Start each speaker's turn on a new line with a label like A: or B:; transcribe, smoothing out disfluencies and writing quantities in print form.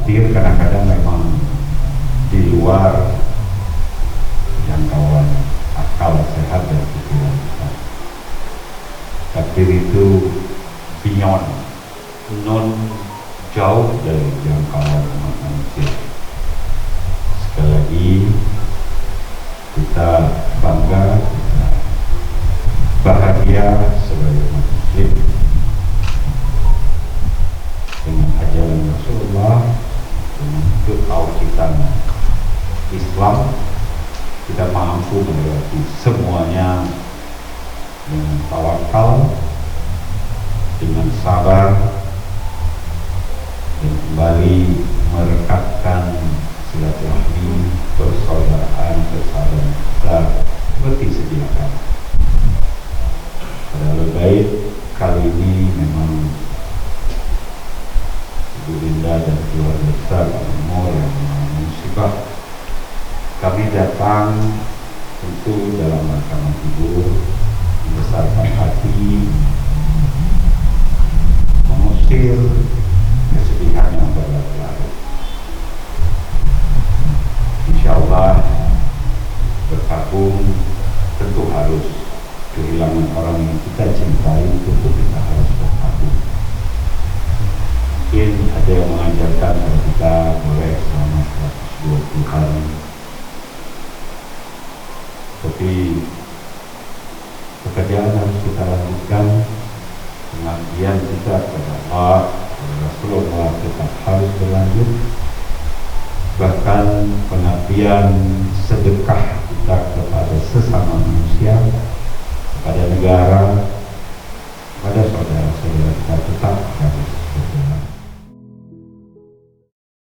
A: takdir kadang-kadang memang di luar jangkauan akal sehat dan pikiran kita. Takdir itu beyond, non jauh dari jangkauan manusia. Sekali lagi kita bangga, kita bahagia sebagai umat muslim dengan ajaran Rasulullah, dengan ketauhidan Islam. Kita mampu melewati semuanya dengan tawakal, dengan sabar, dan kembali merekatkan silaturahmi, persaudaraan, persahabatan kita seperti sedia kala. Pada lebih kali ini memang Ibu Linda dan keluarga besar Alm.Makmur yang musibah. Kami datang tentu dalam rangka menghibur, membesarkan hati, mengusir kesedihan yang berlarut-larut. Insya Allah berkabung tentu harus kehilangan orang yang kita cintai, tentu kita harus berkabung. Mungkin ada yang mengajarkan kalau kita boleh selama 120 hari, tapi pekerjaan harus kita lanjutkan. Pengabdian kita kepada Allah, Rasulullah tetap harus berlanjut. Bahkan pengabdian sedekah kita kepada sesama manusia, kepada negara, kepada saudara-saudara kita tetap harus berlanjut.